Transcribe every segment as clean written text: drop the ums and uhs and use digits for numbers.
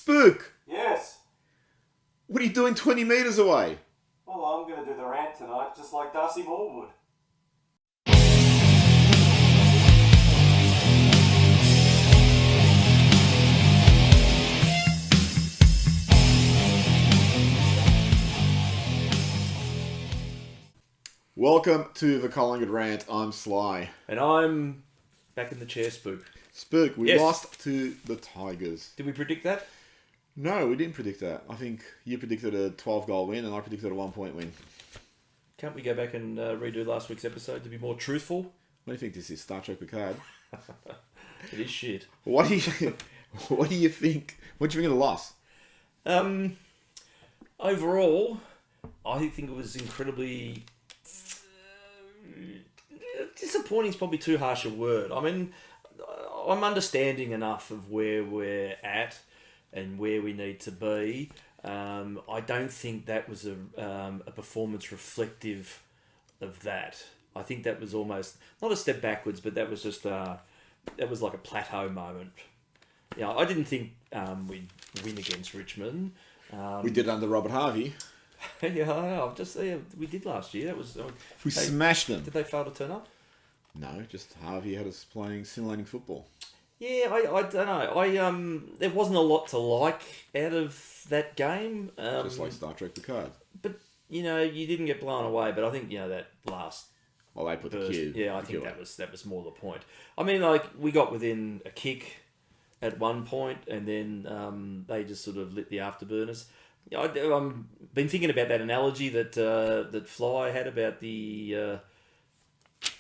Spook! Yes. What are you doing 20 metres away? Well, I'm going to do the rant tonight, just like Darcy Moore would. Welcome to the Collingwood Rant. I'm Sly. And I'm back in the chair, Spook. Spook, we Yes. lost to the Tigers. Did we predict that? No, we didn't predict that. I think you predicted a 12-goal win and I predicted a 1-point win. Can't we go back and redo last week's episode to be more truthful? What do you think this is? Star Trek Picard? It is shit. What do you think? What do you think of the loss? Overall, I think it was incredibly... disappointing is probably too harsh a word. I mean, I'm understanding enough of where we're at and where we need to be. I don't think that was a performance reflective of that. I think that was almost not a step backwards, but that was just that was like a plateau moment. Yeah, I didn't think we'd win against Richmond. We did under Robert Harvey. Yeah, we did last year. That was We smashed them. Did they fail to turn up? No, just Harvey had us playing simulating football. Yeah, I don't know. There wasn't a lot to like out of that game. Just like Star Trek Picard. But, you didn't get blown away. But I think, that last Well, they put burst, the cue. yeah, I think that was more the point. I mean, we got within a kick at one point, and then they just sort of lit the afterburners. I've been thinking about that analogy that Fly had about the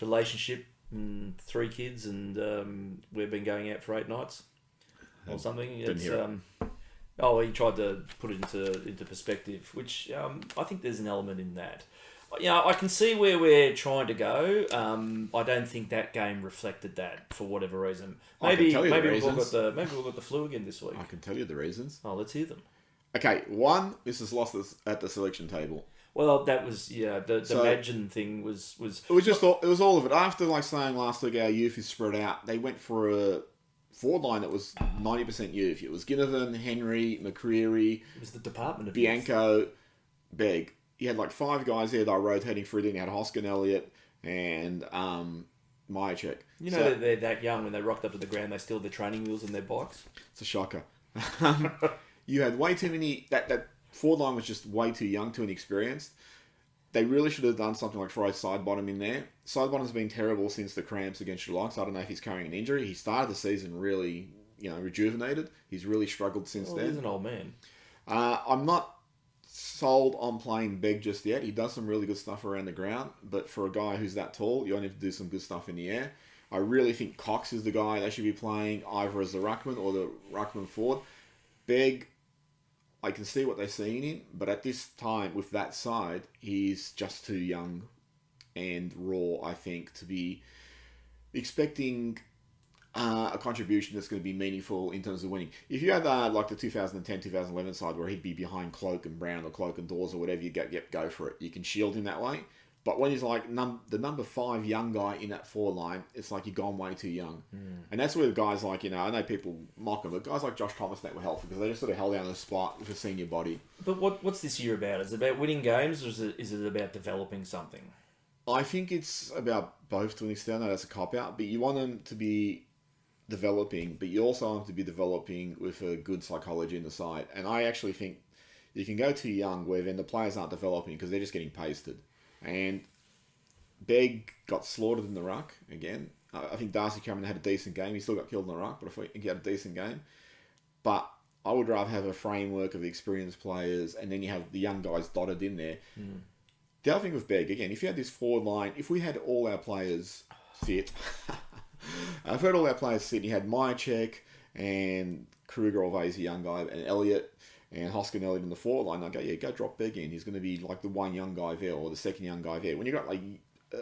relationship and 3 kids, and we've been going out for 8 nights or something. Didn't hear it. He tried to put it into perspective, which I think there's an element in that. I can see where we're trying to go. I don't think that game reflected that for whatever reason. Maybe we've got the flu again this week. I can tell you the reasons. Oh, let's hear them. Okay, one, this is lost at the selection table. Well, that was the Imagine thing was. It was all of it. After saying last week our youth is spread out, they went for a forward line that was 90% youth. It was Ginnivan, Henry, McCreary. It was the Department of Bianco, Begg. You had 5 guys there that are rotating through. Then you had Hoskin, Elliott, and Myercheck. They're that young when they rocked up to the ground. They still had their training wheels and their bikes. It's a shocker. You had way too many. That forward line was just way too young, too inexperienced. They really should have done something like throw Sidebottom in there. Sidebottom's been terrible since the cramps against Geelong, so I don't know if he's carrying an injury. He started the season really, rejuvenated. He's really struggled since then. He's an old man. I'm not sold on playing Begg just yet. He does some really good stuff around the ground, but for a guy who's that tall, you only have to do some good stuff in the air. I really think Cox is the guy they should be playing either as the ruckman or the ruckman forward. Begg, I can see what they're seeing in him, but at this time, with that side, he's just too young and raw, I think, to be expecting a contribution that's going to be meaningful in terms of winning. If you had the 2010-2011 side where he'd be behind Cloak and Brown or Cloak and Dawes or whatever, you go for it. You can shield him that way. But when he's the number 5 young guy in that forward line, it's like you've gone way too young. And that's where the guys I know people mock him, but guys like Josh Thomas that were helpful because they just sort of held down the spot with a senior body. But what's this year about? Is it about winning games or is it about developing something? I think it's about both to an extent. I know that's a cop-out, but you want them to be developing, but you also want them to be developing with a good psychology in the side. And I actually think you can go too young where then the players aren't developing because they're just getting pasted. And Begg got slaughtered in the ruck again. I think Darcy Cameron had a decent game. He still got killed in the ruck, but I think he had a decent game. But I would rather have a framework of experienced players and then you have the young guys dotted in there. The other thing with Begg, again, if you had this forward line, if we had all our players fit, I've heard all our players fit, and you had Myercheck and Kruger, always a young guy, and Elliott, and Hoskin Elliott in the forward line, go drop Begg in. He's going to be the one young guy there or the second young guy there. When you've got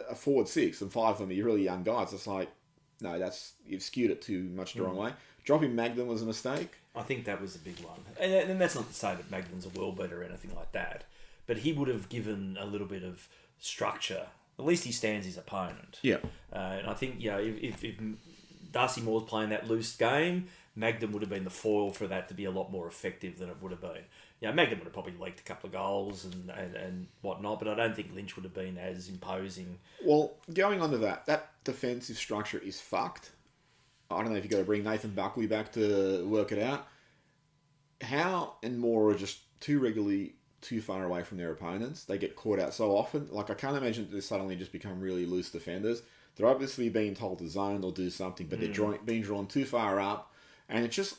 a forward 6 and 5 of them are really young guys, it's no, you've skewed it too much the wrong way. Dropping Magdalen was a mistake. I think that was a big one. And that's not to say that Magdalen's a world beater or anything like that, but he would have given a little bit of structure. At least he stands his opponent. Yeah. And I think, if Darcy Moore's playing that loose game, Magden would have been the foil for that to be a lot more effective than it would have been. Magden would have probably leaked a couple of goals and whatnot, but I don't think Lynch would have been as imposing. Well, going on to that defensive structure is fucked. I don't know if you've got to bring Nathan Buckley back to work it out. Howe and Moore are just too far away from their opponents. They get caught out so often. Like, I can't imagine that they suddenly just become really loose defenders. They're obviously being told to zone or do something, but they're being drawn too far up. And it's just...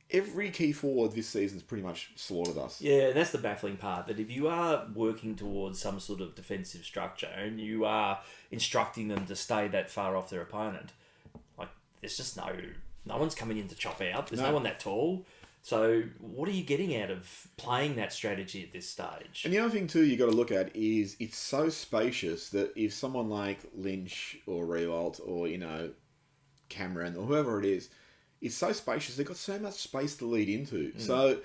Every key forward this season's pretty much slaughtered us. Yeah, and that's the baffling part, that if you are working towards some sort of defensive structure and you are instructing them to stay that far off their opponent, like, there's just no one's coming in to chop out. There's no one that tall. So what are you getting out of playing that strategy at this stage? And the other thing, too, you got to look at is it's so spacious that if someone like Lynch or Rewalt or, Cameron or whoever it is, it's so spacious, they've got so much space to lead into. So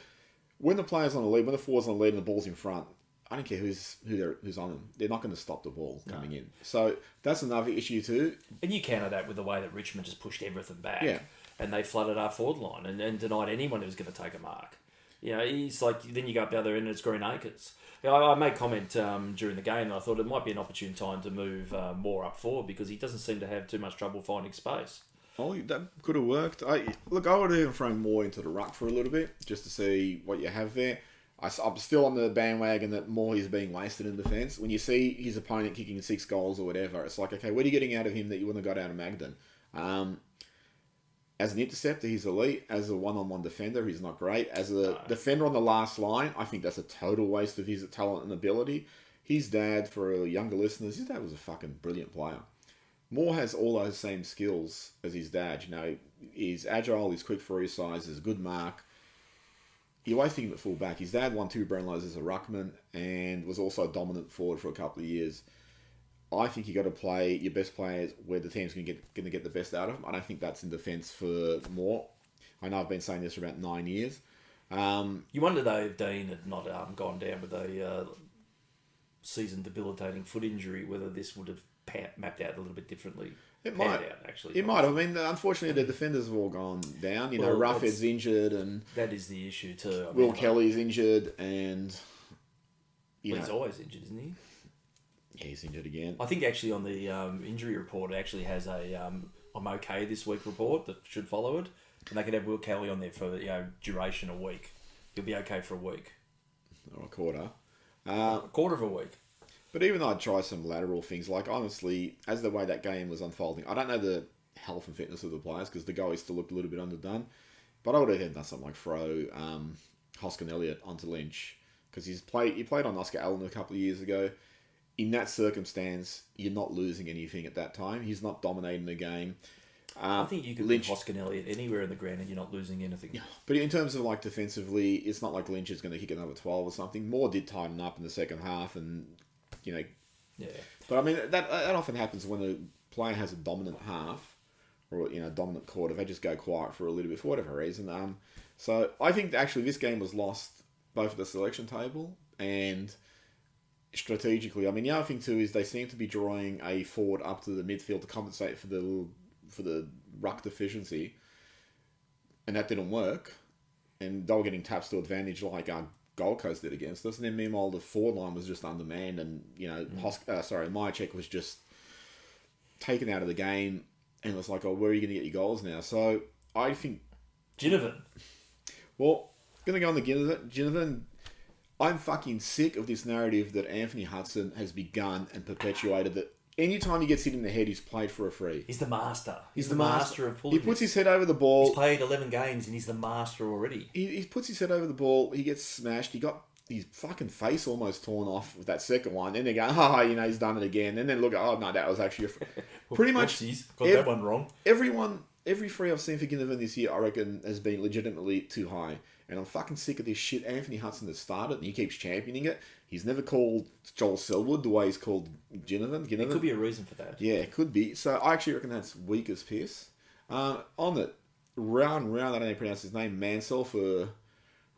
when the player's on the lead, when the forward's on the lead and the ball's in front, I don't care who's on them. They're not going to stop the ball coming in. So that's another issue too. And you counter that with the way that Richmond just pushed everything back. Yeah. And they flooded our forward line and denied anyone who was going to take a mark. It's like, then you go up the other end and it's Green Acres. I made comment during the game and I thought it might be an opportune time to move more up forward because he doesn't seem to have too much trouble finding space. Oh, that could have worked. I would have even thrown Moore into the ruck for a little bit just to see what you have there. I'm still on the bandwagon that Moore is being wasted in defence. When you see his opponent kicking 6 goals or whatever, it's like, okay, what are you getting out of him that you wouldn't have got out of Magden? As an interceptor, he's elite. As a one-on-one defender, he's not great. As a defender on the last line, I think that's a total waste of his talent and ability. His dad, for younger listeners, his dad was a fucking brilliant player. Moore has all those same skills as his dad. He's agile, he's quick for his size, he's a good mark. You're wasting him at full back. His dad won 2 Brownlows as a ruckman and was also a dominant forward for a couple of years. I think you got to play your best players where the team's going to get the best out of them. I don't think that's in defence for Moore. I know I've been saying this for about 9 years. You wonder though if Dean had not gone down with a season debilitating foot injury, whether this would have mapped out a little bit differently. It might actually. It might. I mean, unfortunately, the defenders have all gone down. Roughhead's injured, and that is the issue too. Will Kelly's injured, and he's always injured, isn't he? Yeah, he's injured again. I think actually on the injury report, it actually has a I'm okay this week report that should follow it, and they could have Will Kelly on there for duration a week. He'll be okay for a week or a quarter. A quarter of a week. But even though I'd try some lateral things, like honestly, as the way that game was unfolding, I don't know the health and fitness of the players because the goalies still looked a little bit underdone. But I would have done something like throw Hoskin Elliott onto Lynch because he played on Oscar Allen a couple of years ago. In that circumstance, you're not losing anything at that time. He's not dominating the game. I think you could put Hoskin Elliott anywhere in the ground and you're not losing anything. Yeah. But in terms of like defensively, it's not like Lynch is going to kick another 12 or something. Moore did tighten up in the second half and... Yeah. But I mean, that often happens when a player has a dominant half or dominant quarter. They just go quiet for a little bit for whatever reason. So I think actually this game was lost both at the selection table and strategically. I mean, the other thing too is they seem to be drawing a forward up to the midfield to compensate for the ruck deficiency, and that didn't work. And they were getting taps to advantage like Gold Coast did against us, and then meanwhile the forward line was just undermanned, and Myercheck was just taken out of the game, and it was like, oh, where are you going to get your goals now? So I think Ginnivan. Well, going to go on the Ginnivan. I'm fucking sick of this narrative that Anthony Hudson has begun and perpetuated that anytime he gets hit in the head, he's played for a free. He's the master. He's the master of pulling. He puts his head over the ball. He's played 11 games and he's the master already. He puts his head over the ball. He gets smashed. He got his fucking face almost torn off with that second one. Then they go, he's done it again. And then look, that was actually pretty much. Got that one wrong. Every free I've seen for Ginnivan this year, I reckon, has been legitimately too high. And I'm fucking sick of this shit. Anthony Hudson has started and he keeps championing it. He's never called Joel Selwood the way he's called Ginnivan. There could be a reason for that. Yeah, it could be. So I actually reckon that's weak as piss. On the round, I don't know how to pronounce his name, Mansell for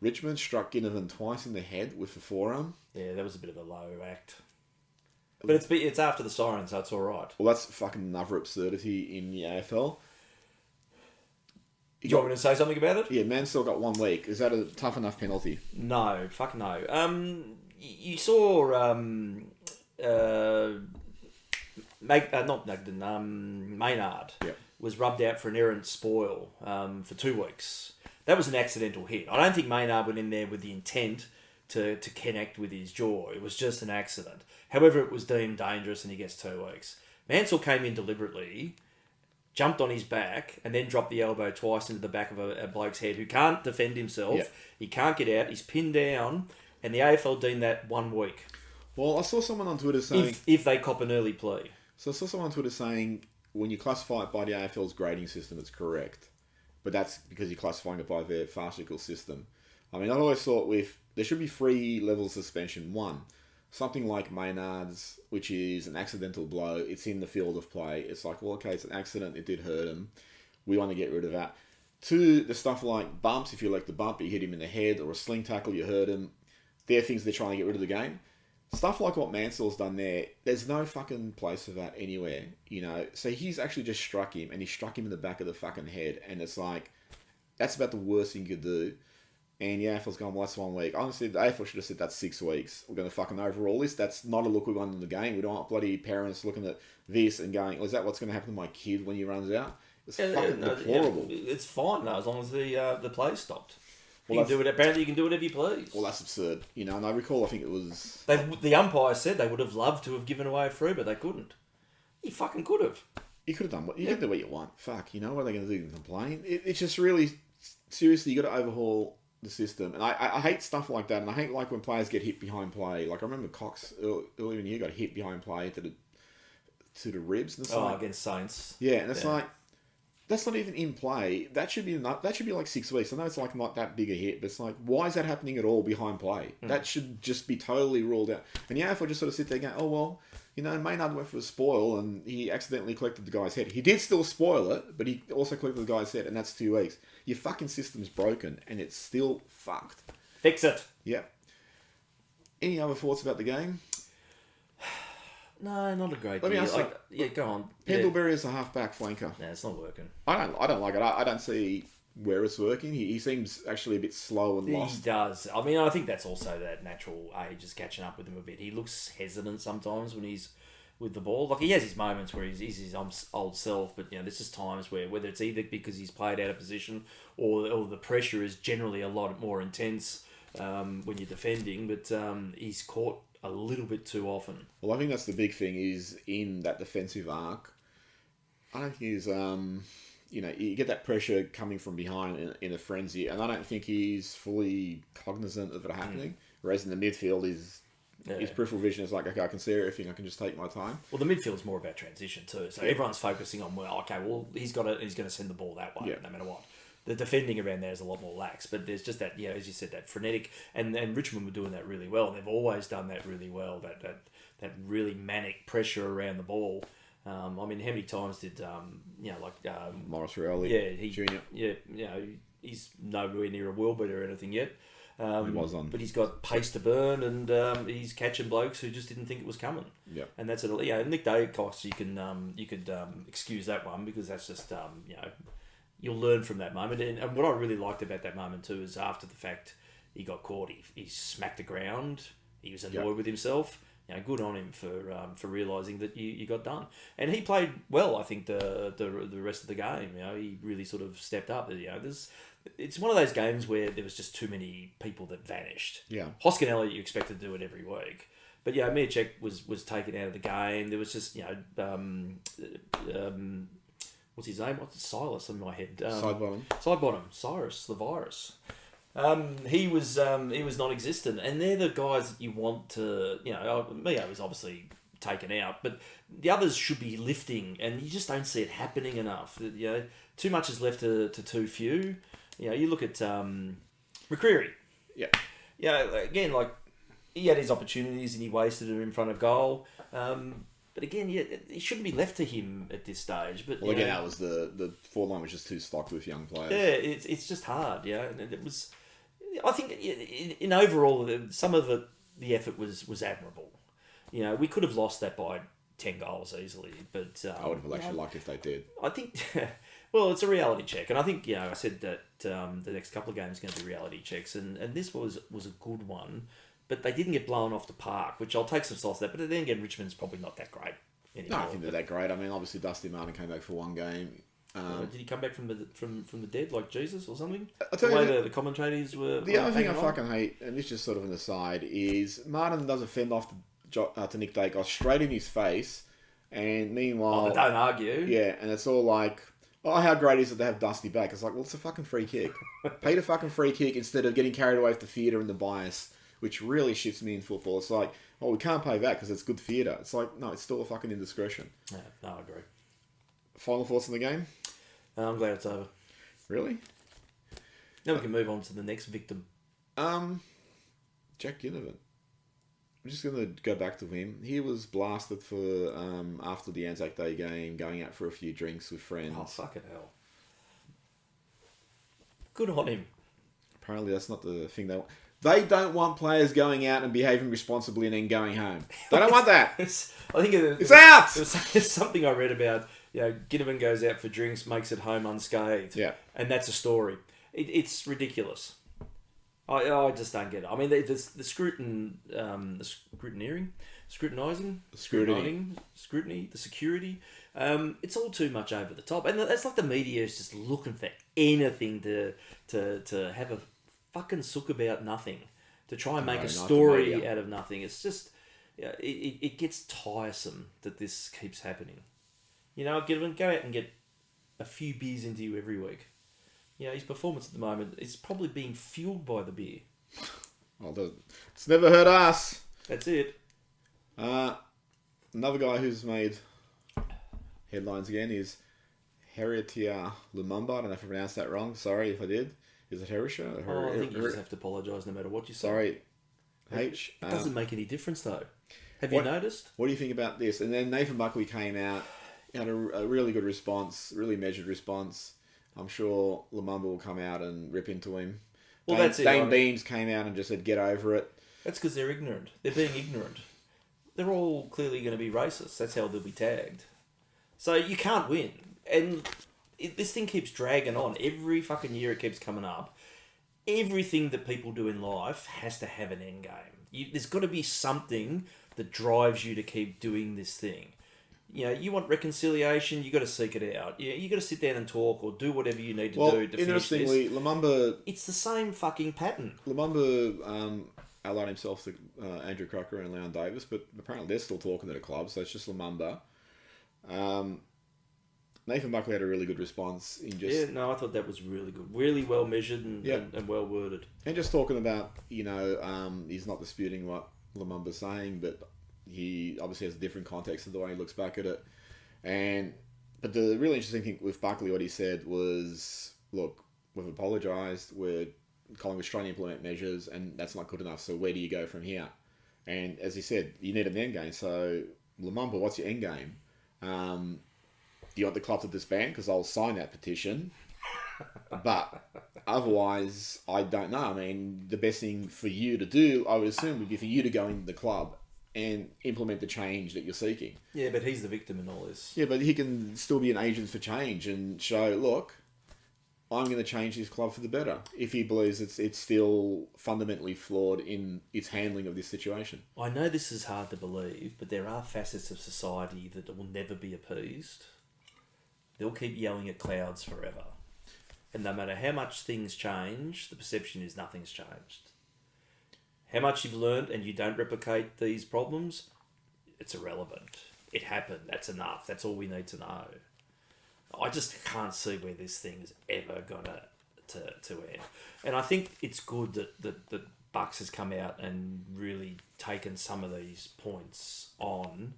Richmond struck Ginnivan twice in the head with the forearm. Yeah, that was a bit of a low act. But it's after the siren, so it's all right. Well, that's fucking another absurdity in the AFL. Do you want me to say something about it? Yeah, Mansell got 1 week. Is that a tough enough penalty? No, fuck no. You saw not Magden, Maynard Yep. was rubbed out for an errant spoil for 2 weeks. That was an accidental hit. I don't think Maynard went in there with the intent to connect with his jaw. It was just an accident. However, it was deemed dangerous and he gets 2 weeks. Mansell came in deliberately, jumped on his back, and then dropped the elbow twice into the back of a bloke's head who can't defend himself. Yep. He can't get out. He's pinned down, and the AFL deemed that 1 week. Well, I saw someone on Twitter saying... If they cop an early plea. So I saw someone on Twitter saying, when you classify it by the AFL's grading system, it's correct. But that's because you're classifying it by their farcical system. I mean, I always thought there should be 3 levels of suspension. 1, something like Maynard's, which is an accidental blow. It's in the field of play. It's like, well, okay, it's an accident. It did hurt him. We want to get rid of that. 2, the stuff like bumps. If you like the bump, you hit him in the head, or a sling tackle, you hurt him. They're things they're trying to get rid of the game. Stuff like what Mansell's done there, there's no fucking place for that anywhere, you know. So he's actually just struck him, and he struck him in the back of the fucking head, and it's like, that's about the worst thing you could do. And the AFL's gone, well, that's 1 week. Honestly, the AFL should have said that's 6 weeks. We're going to fucking overrule this. That's not a look we want in the game. We don't want bloody parents looking at this and going, oh, is that what's going to happen to my kid when he runs out? It's fucking deplorable. It's fine, though, as long as the play stopped. Well, Apparently, you can do whatever you please. Well, that's absurd, you know. And I recall, I think it was the umpire said they would have loved to have given away a free, but they couldn't. You fucking could have. You could have done what you can do what you want. Fuck, you know what are they going to do? Complain? It's just really seriously. You got to overhaul the system, and I hate stuff like that, and I hate like when players get hit behind play. Like I remember Cox earlier in the year got hit behind play to the ribs, and it's like, against Saints. Yeah, and it's like. That's not even in play. That should be like 6 weeks. I know it's like not that big a hit, but it's like, why is that happening at all behind play? That should just be totally ruled out. And the AFL just sort of sit there going, oh well, you know, Maynard went for a spoil and he accidentally collected the guy's head. He did still spoil it, but he also collected the guy's head, and that's 2 weeks. Your fucking system's broken, and it's still fucked. Fix it. Yeah. Any other thoughts about the game? No, not a great Let me deal. ask you, Yeah, go on. Pendlebury is a half-back flanker. No, it's not working. I don't like it. I don't see where it's working. He seems actually a bit slow and lost. He does. I mean, I think that's also that natural age is catching up with him a bit. He looks hesitant sometimes when he's with the ball. Like, he has his moments where he's his old self, but, you know, there's just times where, whether it's either because he's played out of position or the pressure is generally a lot more intense when you're defending, but he's caught a little bit too often. Well, I think that's the big thing is in that defensive arc. I don't think he's, you know, you get that pressure coming from behind in a frenzy, and I don't think he's fully cognizant of it happening. Whereas in the midfield, his peripheral vision is like, okay, I can see everything, I can just take my time. Well, the midfield's more about transition too, so everyone's focusing on, well, okay, well, he's going to send the ball that way, no matter what. The defending around there is a lot more lax, but there's just that, as you said, that frenetic, and Richmond were doing that really well. They've always done that really well, that really manic pressure around the ball. I mean, how many times did, Morris Rowley, Junior. He's nowhere near a world beater or anything yet. He was on. But he's got pace to burn, and he's catching blokes who just didn't think it was coming. Yeah. And that's it. Yeah, Nick Dacos, you could excuse that one because that's just, you'll learn from that moment. And what I really liked about that moment too is after the fact he got caught, he smacked the ground. He was annoyed with himself. Good on him for realising that you got done. And he played well, I think, the rest of the game. He really sort of stepped up. It's one of those games where there was just too many people that vanished. Yeah. Hoskin Elliott, you expect to do it every week. But Mircek was taken out of the game. There was just, what's his name? What's Silas in my head? Sidebottom. Cyrus, the virus. He was non-existent, and they're the guys that you want to. Mio was obviously taken out, but the others should be lifting, and you just don't see it happening enough. Too much is left to too few. You look at McCreary. Yeah. Again, like he had his opportunities and he wasted them in front of goal. But again, it shouldn't be left to him at this stage. But again, that was the forward line was just too stocked with young players. Yeah, it's just hard. And it was. I think in overall, some of the effort was admirable. We could have lost that by 10 goals easily, but I would have actually liked if they did. I think Well, it's a reality check, and I think I said that the next couple of games are going to be reality checks, and this was a good one, but they didn't get blown off the park, which I'll take some solace at. But then again, Richmond's probably not that great anymore. No, I think they're that great. I mean, obviously Dusty Martin came back for one game. Did he come back from the dead like Jesus or something? I'll tell The way you the commentators were. The other thing I hanging on. fucking hate, and this is just sort of an aside, is Martin doesn't fend off to Nick Dacos straight in his face, and meanwhile... But don't argue. Yeah, and it's all like, oh, how great is it to have Dusty back? It's like, well, it's a fucking free kick. Pay the fucking free kick instead of getting carried away with the theatre and the bias, which really shits me in football. It's like, oh, we can't pay that because it's good theatre. It's like, no, it's still a fucking indiscretion. Yeah, no, I agree. Final thoughts on the game? I'm glad it's over. Really? Now we can move on to the next victim. Jack Ginnivan. I'm just going to go back to him. He was blasted for, after the Anzac Day game, going out for a few drinks with friends. Oh, fucking hell. Good on him. Apparently that's not the thing they want. They don't want players going out and behaving responsibly and then going home. They don't want that. I think It's out! There's something I read about, Ginnivan goes out for drinks, makes it home unscathed. Yeah. And that's a story. It's ridiculous. I just don't get it. I mean, the scrutinising, the security, it's all too much over the top. And that's like the media is just looking for anything to have a fucking sook about nothing, to try and make a story out of nothing. It's just, it gets tiresome that this keeps happening. Go out and get a few beers into you every week. His performance at the moment is probably being fueled by the beer. Well, it's never hurt us. That's it. Another guy who's made headlines again is Heritier Lumumba. I don't know if I pronounced that wrong. Sorry if I did. Is it Herisha? I think you just have to apologise no matter what you say. Sorry. H. It doesn't make any difference though. Have you noticed? What do you think about this? And then Nathan Buckley came out, had a really good response, really measured response. I'm sure Lumumba will come out and rip into him. Well, that's it. Dane Beams came out and just said, get over it. That's because they're ignorant. They're being ignorant. They're all clearly going to be racist. That's how they'll be tagged. So you can't win. And this thing keeps dragging on. Every fucking year it keeps coming up. Everything that people do in life has to have an end game. There's got to be something that drives you to keep doing this thing. You want reconciliation, you got to seek it out. You got to sit down and talk or do whatever you need to do to finish this. Interestingly, Lumumba... It's the same fucking pattern. Lumumba allied himself to Andrew Crocker and Leon Davis, but apparently they're still talking to the club, so it's just Lumumba. Nathan Buckley had a really good response. I thought that was really good. Really well measured and well worded. And just talking about, he's not disputing what Lumumba's saying, but he obviously has a different context of the way he looks back at it. But the really interesting thing with Buckley, what he said was, look, we've apologised, Collingwood's trying to implement measures, and that's not good enough, so where do you go from here? And as he said, you need an end game. So, Lumumba, what's your end game? Do you want the club to disband? Because I'll sign that petition. But otherwise, I don't know. I mean, the best thing for you to do, I would assume, would be for you to go into the club and implement the change that you're seeking. Yeah, but he's the victim in all this. Yeah, but he can still be an agent for change and show, look, I'm going to change this club for the better, if he believes it's still fundamentally flawed in its handling of this situation. I know this is hard to believe, but there are facets of society that will never be appeased. They'll keep yelling at clouds forever. And no matter how much things change, the perception is nothing's changed. How much you've learned and you don't replicate these problems, it's irrelevant. It happened. That's enough. That's all we need to know. I just can't see where this thing is ever going to end. And I think it's good that Bucks has come out and really taken some of these points on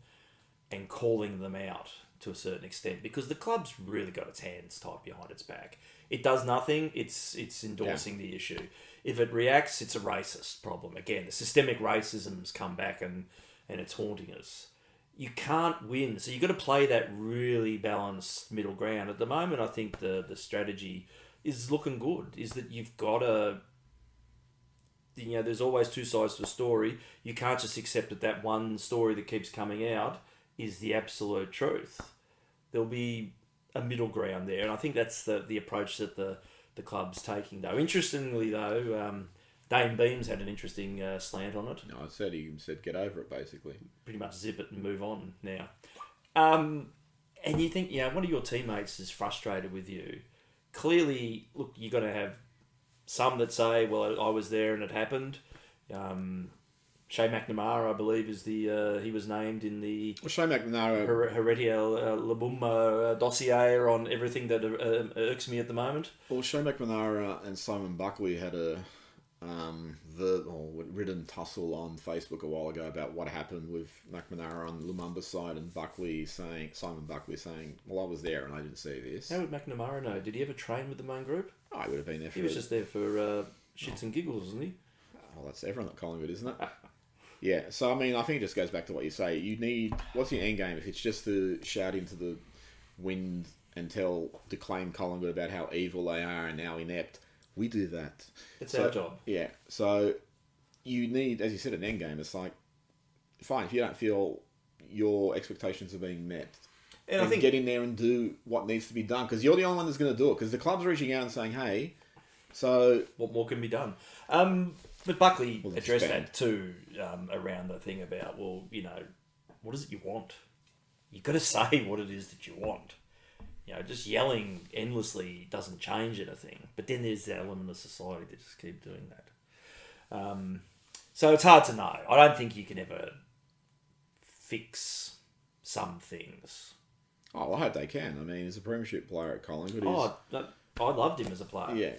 and calling them out to a certain extent, because the club's really got its hands tied behind its back. It does nothing. It's endorsing the issue. If it reacts, it's a racist problem. Again, the systemic racism's come back and it's haunting us. You can't win. So you've got to play that really balanced middle ground. At the moment, I think the strategy is looking good, is that you've got to... there's always two sides to a story. You can't just accept that one story that keeps coming out is the absolute truth. There'll be a middle ground there, and I think that's the approach that the club's taking. Though interestingly, Dane Beams had an interesting slant on it. No, he said get over it basically. Pretty much zip it and move on now. And you think, one of your teammates is frustrated with you. Clearly, look, you're going to have some that say, well, I was there and it happened. Shea McNamara, I believe, is he was named in the Shea McNamara Heredia Lumumba dossier on everything that irks me at the moment. Well, Shea McNamara and Simon Buckley had a written tussle on Facebook a while ago about what happened with McNamara on Lumumba's side, and Simon Buckley saying, well, I was there and I didn't see this. How would McNamara know? Did he ever train with the main group? Oh, he would have been there for... He was just there for shits and giggles, wasn't he? Oh, that's everyone at Collingwood, isn't it? Yeah, so I mean, I think it just goes back to what you say. You need... What's your end game? If it's just to shout into the wind and declaim Collingwood about how evil they are and how inept, we do that. It's our job. Yeah, so you need, as you said, an end game. It's like, fine, if you don't feel your expectations are being met, and I think get in there and do what needs to be done, because you're the only one that's going to do it, because the club's reaching out and saying, hey, so... What more can be done? But Buckley addressed that too, around the thing about, well, what is it you want? You've got to say what it is that you want. Just yelling endlessly doesn't change anything. But then there's the element of society that just keep doing that. So it's hard to know. I don't think you can ever fix some things. Oh, I hope they can. I mean, he's a premiership player at Collingwood. I loved him as a player.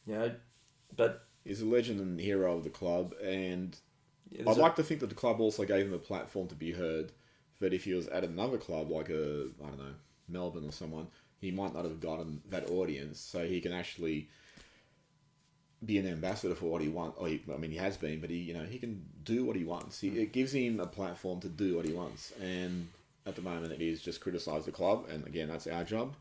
Yeah, but... He's a legend and hero of the club, and I'd like to think that the club also gave him a platform to be heard, that if he was at another club, like Melbourne or someone, he might not have gotten that audience, so he can actually be an ambassador for what he wants. He has been, but he can do what he wants. It gives him a platform to do what he wants, and at the moment it is just criticise the club, and again, that's our job.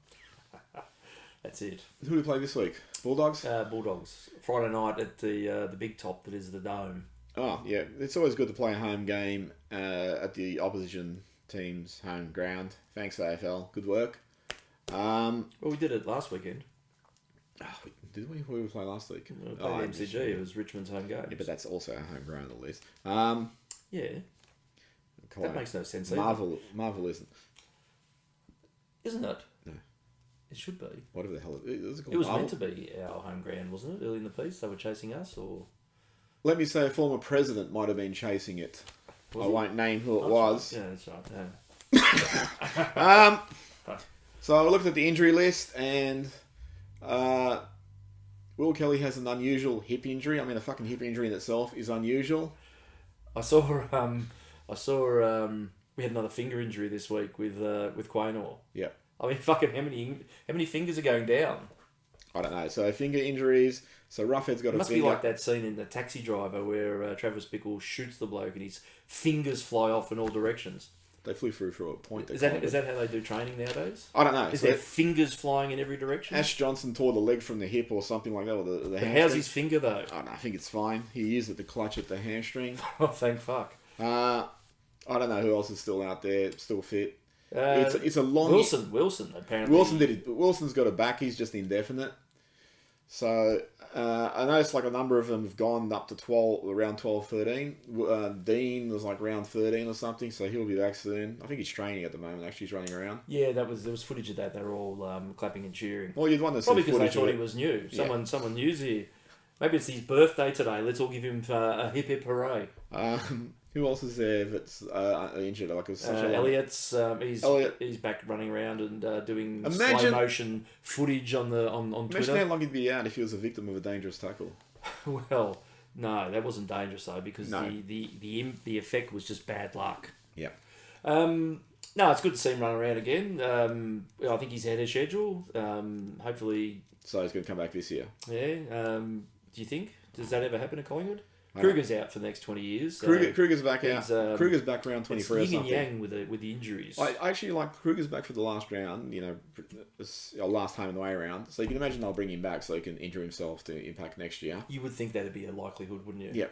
That's it. Who do we play this week? Bulldogs? Bulldogs. Friday night at the big top that is the Dome. Oh, yeah. It's always good to play a home game at the opposition team's home ground. Thanks, AFL. Good work. Well, we did it last weekend. Did we? Where did we play last week? We played MCG. It was Richmond's home game. Yeah, but that's also our home ground at least. Yeah. That makes no sense either. Marvel isn't. Isn't it? No. It should be. Whatever the hell it was. It was meant to be our home ground, wasn't it? Early in the piece, they were chasing us, or... Let me say a former president might have been chasing it. I won't name who it was. Yeah, that's right. Yeah. So I looked at the injury list, and Will Kelly has an unusual hip injury. I mean, a fucking hip injury in itself is unusual. I saw we had another finger injury this week with Quaynor. Yeah. I mean, fucking how many fingers are going down? I don't know. So finger injuries. So Roughhead's got a finger. It must be like that scene in The Taxi Driver where Travis Bickle shoots the bloke and his fingers fly off in all directions. They flew through for a point. Is that how they do training nowadays? I don't know. Is there fingers flying in every direction? Ash Johnson tore the leg from the hip or something like that. Or the hamstring. How's his finger though? I don't know. I think it's fine. He used it to clutch at the hamstring. Oh, thank fuck. I don't know who else is still out there, still fit. It's a long... Wilson apparently. Wilson did it, but Wilson's got a back. He's just indefinite. So I noticed like a number of them have gone up to around 12, 13. Dean was like round 13 or something, so he'll be back soon. I think he's training at the moment. Actually, he's running around. Yeah, there was footage of that. They were all clapping and cheering. Well, you'd want to see probably because they footage thought he was new. Someone new's here. Maybe it's his birthday today. Let's all give him a hip hip hooray. Who else is there that's injured? Like Elliott's he's back running around and doing slow motion footage on Twitter. Imagine how long he'd be out if he was a victim of a dangerous tackle. Well, no, that wasn't dangerous though because the effect was just bad luck. Yeah. No, it's good to see him run around again. I think he's ahead of schedule. Hopefully. So he's going to come back this year. Yeah. Do you think? Does that ever happen at Collingwood? Kruger's out for the next 20 years. Kruger's back out. Kruger's back round 23 or something. Yin and yang with the injuries. I actually like Kruger's back for the last round, last home and away round. So you can imagine they'll bring him back so he can injure himself to impact next year. You would think that'd be a likelihood, wouldn't you? Yeah.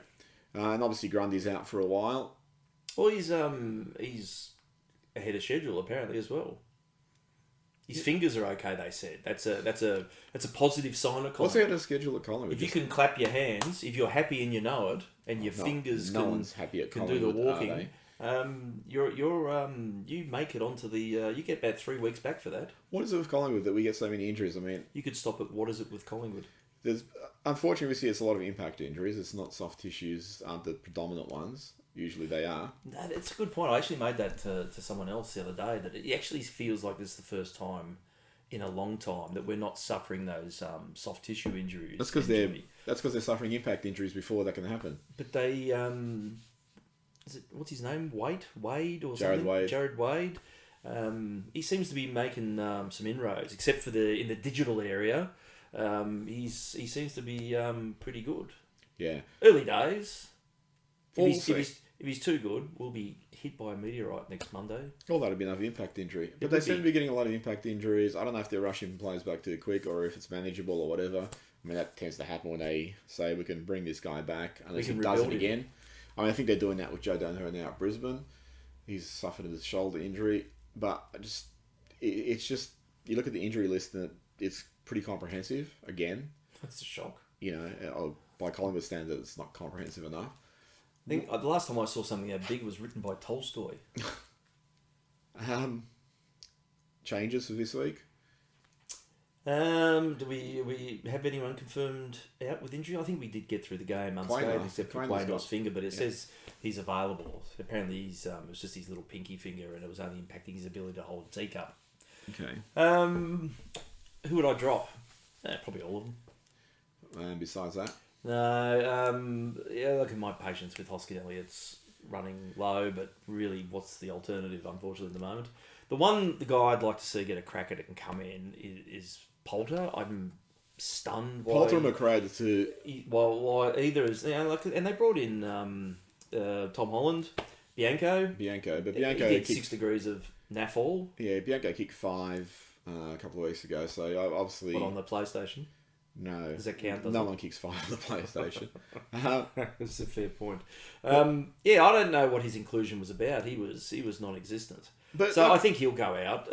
And obviously Grundy's out for a while. Well, he's ahead of schedule apparently as well. His fingers are okay. They said that's a positive sign of What's he Collingwood. had a schedule at Collingwood? If you can clap your hands, if you're happy and you know it, and your fingers no one's happy at can do the Collingwood, are walking, you make it onto the. You get about 3 weeks back for that. What is it with Collingwood that we get so many injuries? I mean, You could stop it. What is it with Collingwood? there's unfortunately we see it's a lot of impact injuries. It's not soft tissues aren't the predominant ones. Usually they are. No, it's a good point. I actually made that to someone else the other day, that it actually feels like this is the first time in a long time that we're not suffering those soft tissue injuries. That's because they're suffering impact injuries before that can happen. But they what's his name? Wade or Jared something? Wade. Jared Wade. He seems to be making some inroads, except for in the digital area. He seems to be pretty good. Yeah. Early days. If If he's too good, we'll be hit by a meteorite next Monday. Well, that'd be another impact injury. But It they would seem be. to be getting a lot of impact injuries. I don't know if they're rushing players back too quick or if it's manageable or whatever. I mean, that tends to happen when they say we can bring this guy back unless he can does it rebuild him. again. I mean, I think they're doing that with Joe Donohue now at Brisbane. He's suffered a shoulder injury. But it's just, you look at the injury list and it's pretty comprehensive again. That's a shock. You know, by Collingwood standards, it's not comprehensive enough. I think the last time I saw something that big was written by Tolstoy. Changes for this week? Do we have anyone confirmed out with injury? I think we did get through the game unscathed, except for Quaynor's finger, but it says he's available. Apparently, it was just his little pinky finger, and it was only impacting his ability to hold a teacup. Okay. Who would I drop? Probably all of them. And besides that? No, look at my patience with Hoskin Elliott's running low, but really, what's the alternative, unfortunately, at the moment? The guy I'd like to see get a crack at it and come in is Poulter. I'm stunned by... Poulter and McRae, the two... Why either is... and they brought in Tom Holland, Bianco. But He Bianco did kicked... 6 degrees of naffle. Yeah, Bianco kicked 5 a couple of weeks ago, so obviously... But on the PlayStation. No. Does that count? No one kicks 5 on the PlayStation. That's a fair point. I don't know what his inclusion was about. He was non-existent. But I think he'll go out.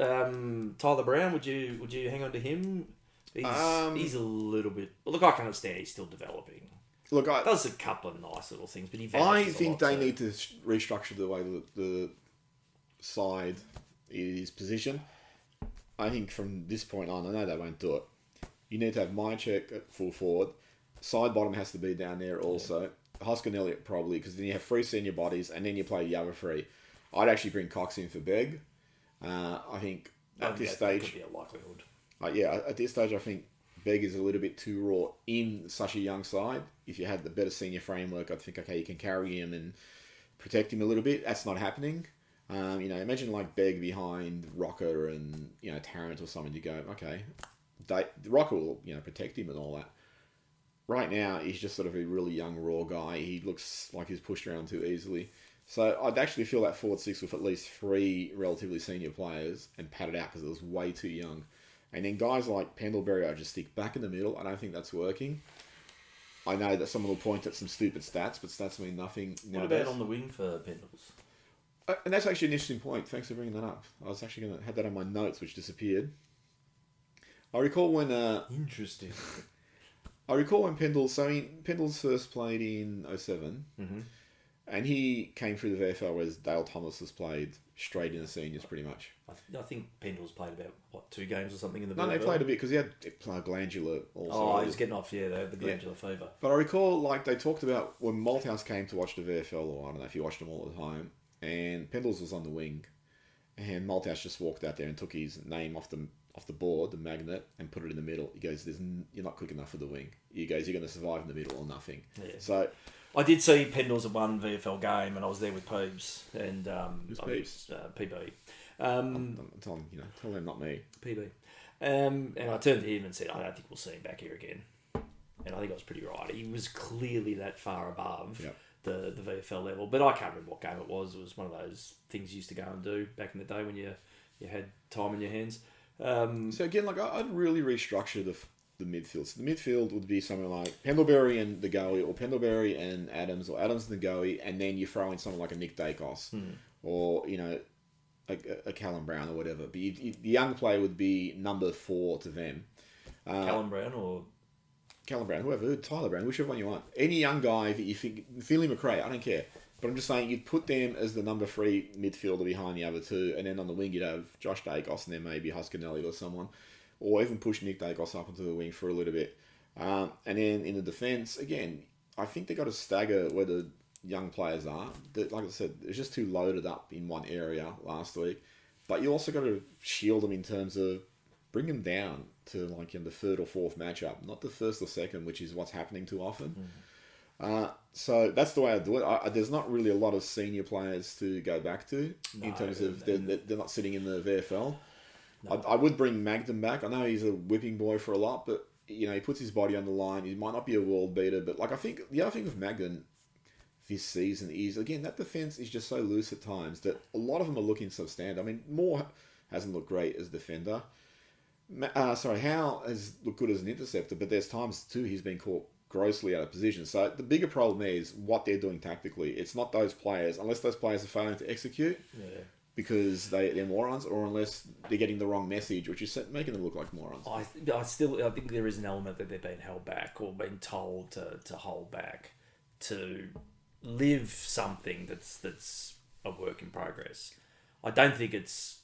Tyler Brown, would you hang on to him? He's a little bit... Well, look, I can understand he's still developing. Look, Does a couple of nice little things, but he I think they need to restructure the way the side is positioned. I think from this point on, I know they won't do it. You need to have Mychek at full forward. Side bottom has to be down there also. Hoskin Elliott probably, because then you have 3 senior bodies and then you play the other 3. I'd actually bring Cox in for Begg. I think at this stage... That could be a likelihood. At this stage I think Begg is a little bit too raw in such a young side. If you had the better senior framework, I'd think, okay, you can carry him and protect him a little bit. That's not happening. Imagine like Begg behind Rocker and, Tarrant or something. You go, okay... Rocker will, protect him and all that. Right now, he's just sort of a really young, raw guy. He looks like he's pushed around too easily. So I'd actually feel that forward 6 with at least 3 relatively senior players and pad it out because it was way too young. And then guys like Pendlebury, I just stick back in the middle. I don't think that's working. I know that someone will point at some stupid stats, but stats mean nothing nowadays. What about on the wing for Pendles? And that's actually an interesting point. Thanks for bringing that up. I was actually going to have that on my notes, which disappeared. I recall when... Interesting. I recall when Pendles first played in 07, and he came through the VFL, whereas Dale Thomas was played straight in the seniors pretty much. I think Pendles played about, 2 games or something in the VFL? No, they played a bit, because he had glandular also. Oh, he was getting off, the glandular fever. But I recall, they talked about when Malthouse came to watch the VFL, or I don't know if you watched them all at home, and Pendles was on the wing, and Malthouse just walked out there and took his name off the board, the magnet, and put it in the middle. He goes, you're not quick enough for the wing. He goes, you're going to survive in the middle or nothing. Yeah. So I did see Pendles at one VFL game, and I was there with Peebs and Peebs? PB. Tell them not me. PB. And I turned to him and said, I don't think we'll see him back here again. And I think I was pretty right. He was clearly that far above the VFL level, but I can't remember what game it was. It was one of those things you used to go and do back in the day when you had time in your hands. So again, I'd really restructure the midfield. So the midfield would be something like Pendlebury and the Goey, or Pendlebury and Adams, or Adams and the Goey, and then you throw in someone like a Nick Dacos, or a Callum Brown or whatever. But the young player would be number 4 to them. Callum Brown or Callum Brown, whoever, Tyler Brown, whichever one you want. Any young guy that you think, Finley McRae, I don't care. But I'm just saying you'd put them as the number 3 midfielder behind the other two, and then on the wing you'd have Josh Dacos and then maybe Huskinelli or someone. Or even push Nick Dacos up into the wing for a little bit. And then in the defence, again, I think they got to stagger where the young players are. Like I said, it's just too loaded up in one area last week. But you also got to shield them in terms of bring them down to like in the 3rd or 4th matchup, not the 1st or 2nd, which is what's happening too often. So that's the way I do it. There's not really a lot of senior players to go back to in terms of they're not sitting in the VFL. No. I would bring Magden back. I know he's a whipping boy for a lot, but you know he puts his body on the line. He might not be a world beater, but like I think the other thing with Magden this season is again that defense is just so loose at times that a lot of them are looking substandard. I mean, Moore hasn't looked great as defender. Howe has looked good as an interceptor, but there's times too he's been caught grossly out of position. So the bigger problem is what they're doing tactically. It's not those players, unless those players are failing to execute. Yeah. Because they're morons, or unless they're getting the wrong message, which is making them look like morons. I think there is an element that they're being held back or being told to hold back to live something that's a work in progress. I don't think it's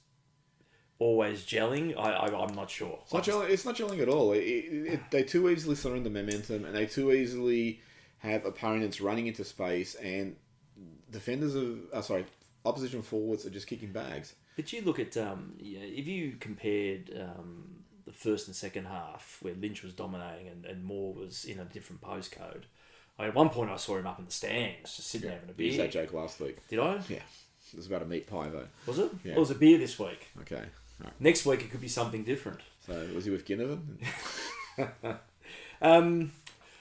always gelling. I'm not sure. It's not gelling at all. They too easily surrender momentum, and they too easily have opponents running into space, and defenders opposition forwards are just kicking bags. But you look at if you compared the first and second half where Lynch was dominating and Moore was in a different postcode. At one point I saw him up in the stands just sitting having a beer. You used that joke last week. Did I? Yeah. It was about a meat pie though. Was it? Yeah. It was a beer this week. Okay. Right. Next week it could be something different. So was he with Ginnivan?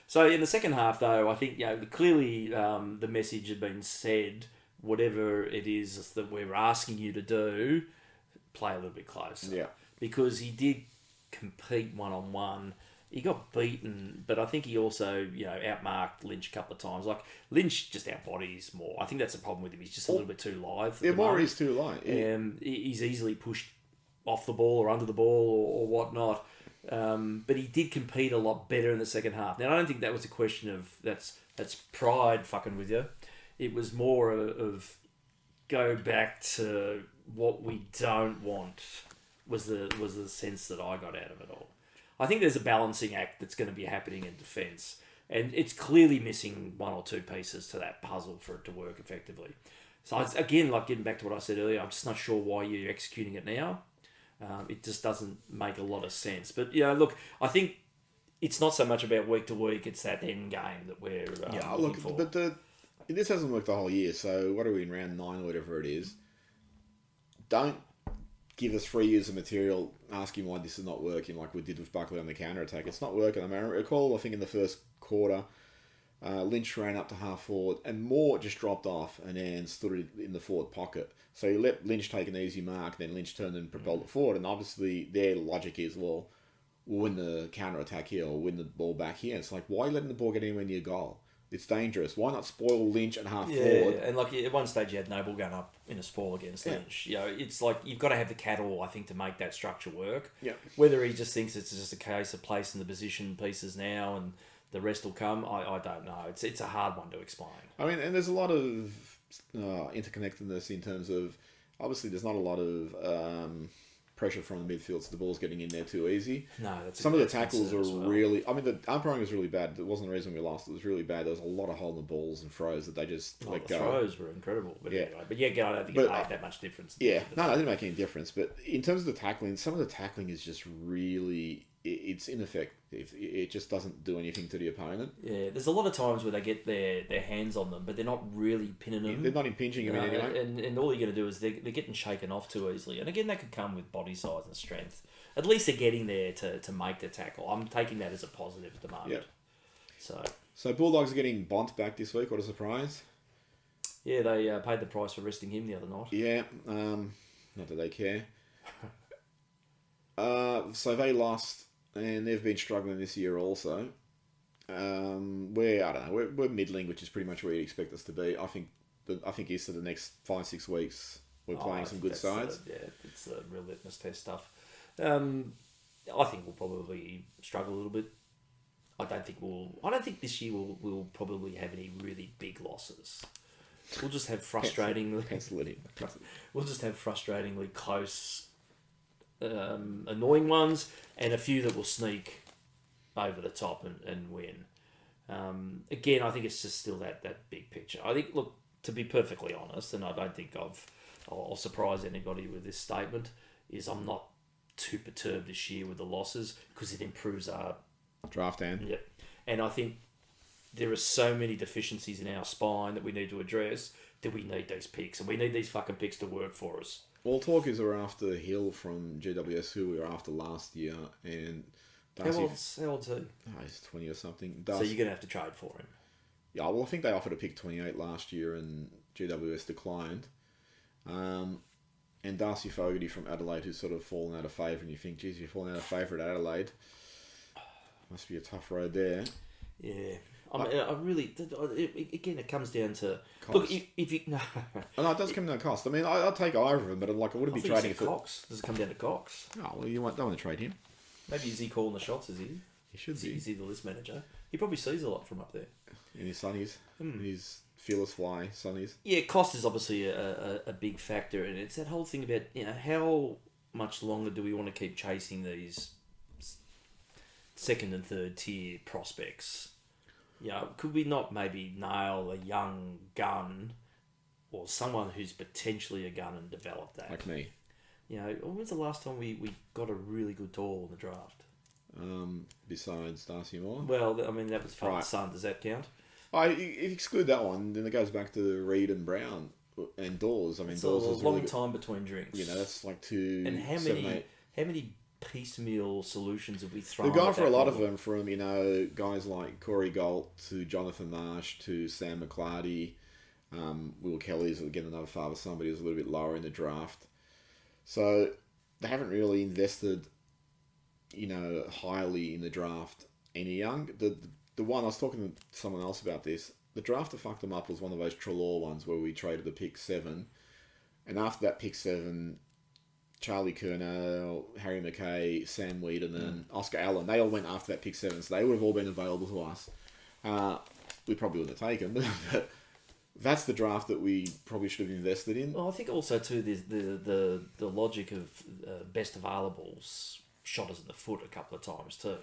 So in the second half though, I think clearly the message had been said. Whatever it is that we're asking you to do, play a little bit closer. Yeah. Because he did compete one-on-one. He got beaten, but I think he also, outmarked Lynch a couple of times. Like, Lynch just outbodies Moore. I think that's the problem with him. He's just a little bit too lithe. Yeah, Moore is too light. Yeah. He's easily pushed off the ball or under the ball or whatnot. But he did compete a lot better in the second half. Now, I don't think that was a question of that's pride fucking with you. It was more of go back to what we don't want was the sense that I got out of it all. I think there's a balancing act that's going to be happening in defence, and it's clearly missing one or two pieces to that puzzle for it to work effectively. So again, like getting back to what I said earlier, I'm just not sure why you're executing it now. It just doesn't make a lot of sense. But look, I think it's not so much about week to week; it's that end game that we're looking for. But this hasn't worked the whole year, so what are we in round 9 or whatever it is? Don't give us 3 years of material asking why this is not working like we did with Buckley on the counter-attack. It's not working. I mean, I recall, I think in the first quarter, Lynch ran up to half forward and Moore just dropped off and then stood in the forward pocket. So you let Lynch take an easy mark, then Lynch turned and propelled it forward, and obviously their logic is, well, we'll win the counter-attack here or win the ball back here. It's like, why are you letting the ball get anywhere near goal? It's dangerous. Why not spoil Lynch and half forward? Yeah, and like at one stage you had Noble going up in a spoil against Lynch. It's like you've got to have the cattle, I think, to make that structure work. Yeah. Whether he just thinks it's just a case of placing the position pieces now and the rest will come, I don't know. It's a hard one to explain. I mean, and there's a lot of interconnectedness in terms of, obviously there's not a lot of pressure from the midfield, so the ball's getting in there too easy. No, that's some of the tackles are really. I mean, the umpiring was really bad. It wasn't the reason we lost. It was really bad. There was a lot of holding the balls and throws that they just let go. The throws were incredible. But I don't think it made that much difference. Yeah, no, it didn't make any difference. But in terms of the tackling, some of the tackling is just really. It's ineffective. It just doesn't do anything to the opponent. Yeah, there's a lot of times where they get their hands on them, but they're not really pinning them. They're not impinging them in any way. And all you're going to do is they're getting shaken off too easily. And again, that could come with body size and strength. At least they're getting there to make the tackle. I'm taking that as a positive at the moment. Yeah. So Bulldogs are getting Bont back this week. What a surprise. Yeah, they paid the price for resting him the other night. Yeah, not that they care. So they lost, and they've been struggling this year also. We're middling, which is pretty much where you'd expect us to be. I think East of the next 5-6 weeks, We're playing some good sides. It's the real litmus test stuff. I think we'll probably struggle a little bit. I don't think this year we'll probably have any really big losses. We'll just have frustratingly. We'll just have frustratingly close, annoying ones, and a few that will sneak over the top and win. Again, I think it's just still that big picture. I think, look, to be perfectly honest, and I don't think I'll surprise anybody with this statement, is I'm not too perturbed this year with the losses because it improves our draft hand. Yep. And I think there are so many deficiencies in our spine that we need to address that we need these picks, and we need these fucking picks to work for us. All talk is we're after Hill from GWS, who we were after last year, and Darcy. How old's he? Oh, he's 20 or something. So you're going to have to trade for him. Yeah, well, I think they offered a pick 28 last year, and GWS declined. And Darcy Fogarty from Adelaide, who's sort of fallen out of favour, and you think, geez, you're falling out of favour at Adelaide. Must be a tough road there. Yeah. I really... Again, it comes down to... Cost. Look, if you... No, it does come down to cost. I mean, I'll take either of them, but I wouldn't be trading for... Cox. Does it come down to Cox? Oh, well, don't want to trade him. Maybe is he calling the shots, is he? He should be. Is he the list manager? He probably sees a lot from up there. In his sunnies. His fearless fly sunnies. Yeah, cost is obviously a big factor, and it's that whole thing about, how much longer do we want to keep chasing these second and third tier prospects? Could we not maybe nail a young gun or someone who's potentially a gun and develop that? Like me. When was the last time we got a really good tall in the draft? Besides Darcy Moore? Well, I mean, that was Father's son. Does that count? If you exclude that one, then it goes back to Reed and Brown and Dawes. I mean, it's Dawes a was long really time between drinks. That's like 2, And how 7, 8. many piecemeal solutions have we thrown? We've gone for a lot of them, from guys like Corey Galt to Jonathan Marsh to Sam McClarty. Will Kelly's again another father son, but he was a little bit lower in the draft. So they haven't really invested, highly in the draft any young. The one I was talking to someone else about this. The draft that fucked them up was one of those Trelaw ones where we traded the pick 7, and after that pick 7, Charlie Curnow, Harry McKay, Sam Whedon, and Oscar Allen, they all went after that pick 7, so they would have all been available to us. We probably wouldn't have taken them, but that's the draft that we probably should have invested in. Well, I think also too the logic of best availables shot us in the foot a couple of times too.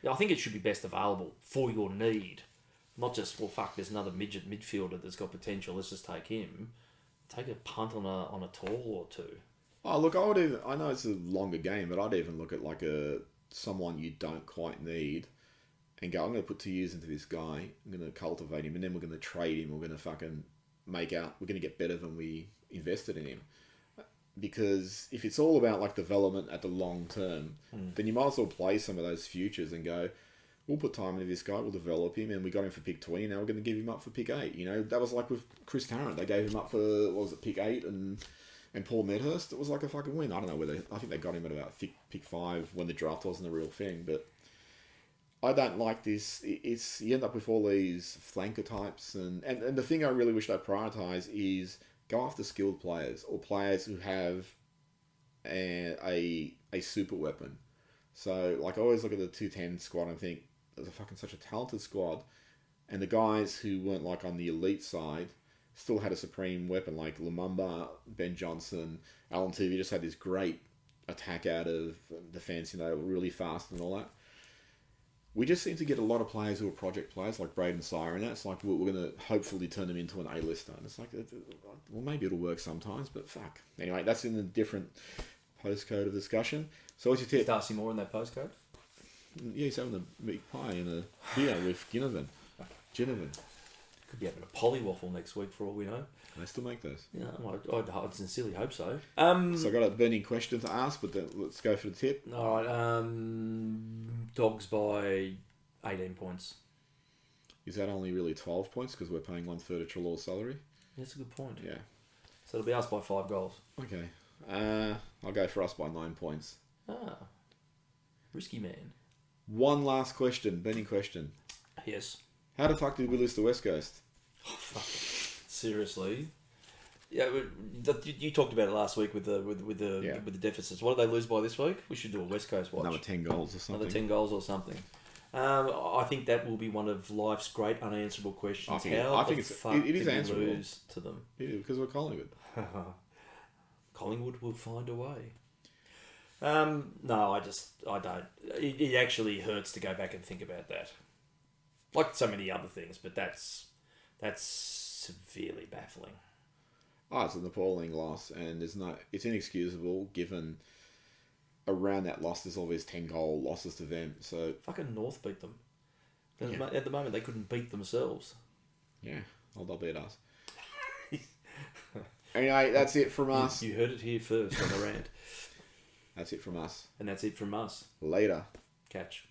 I think it should be best available for your need, not just there's another midget midfielder that's got potential. Let's just take him. Take a punt on a tall or two. Oh, look, I know it's a longer game, but I'd even look at someone you don't quite need and go, I'm going to put 2 years into this guy, I'm going to cultivate him, and then we're going to trade him, we're going to fucking we're going to get better than we invested in him. Because if it's all about development at the long term, then you might as well play some of those futures and go, we'll put time into this guy, we'll develop him, and we got him for pick 20, now we're going to give him up for pick 8. That was like with Chris Tarrant, they gave him up for, pick 8, and Paul Medhurst. It was like a fucking win. I don't know I think they got him at about pick 5 when the draft wasn't a real thing, but I don't like this. You end up with all these flanker types, and the thing I really wish they prioritise is go after skilled players or players who have a super weapon. So I always look at the 210 squad and think there's such a talented squad, and the guys who weren't on the elite side still had a supreme weapon like Lumumba, Ben Johnson, Alan Tuvey just had this great attack out of defence, really fast and all that. We just seem to get a lot of players who are project players like Braden Sire, and that's we're going to hopefully turn them into an A-lister. And it's well, maybe it'll work sometimes, but fuck. Anyway, that's in a different postcode of discussion. So what's your tip? Is Darcy Moore in that postcode? Yeah, he's having a meat pie and a beer with Ginnivan. Could be having a polywaffle next week for all we know. They still make those. Yeah, I'd sincerely hope so. So I got a burning question to ask, but let's go for the tip. All right. Dogs by 18 points. Is that only really 12 points because we're paying 1/3 of Trelaw's salary? That's a good point. Yeah. So it'll be us by 5 goals. Okay. I'll go for us by 9 points. Risky man. One last question, burning question. Yes. How the fuck did we lose to West Coast? Oh, fuck. Seriously. Yeah, you talked about it last week with the deficits. What did they lose by this week? We should do a West Coast watch. Another 10 goals or something. Another 10 goals or something. I think that will be one of life's great unanswerable questions. How the fuck it is did we answerable. lose to them? Yeah, because we're Collingwood. Collingwood will find a way. No, I don't. It actually hurts to go back and think about that. Like so many other things, but that's severely baffling. Oh, it's an appalling loss, and it's inexcusable given around that loss there's always 10 goal losses to them. So fucking North beat them. Yeah. At the moment, they couldn't beat themselves. Yeah, well, they'll beat us. Anyway, that's it from us. You heard it here first on the Rant. That's it from us. And that's it from us. Later. Catch.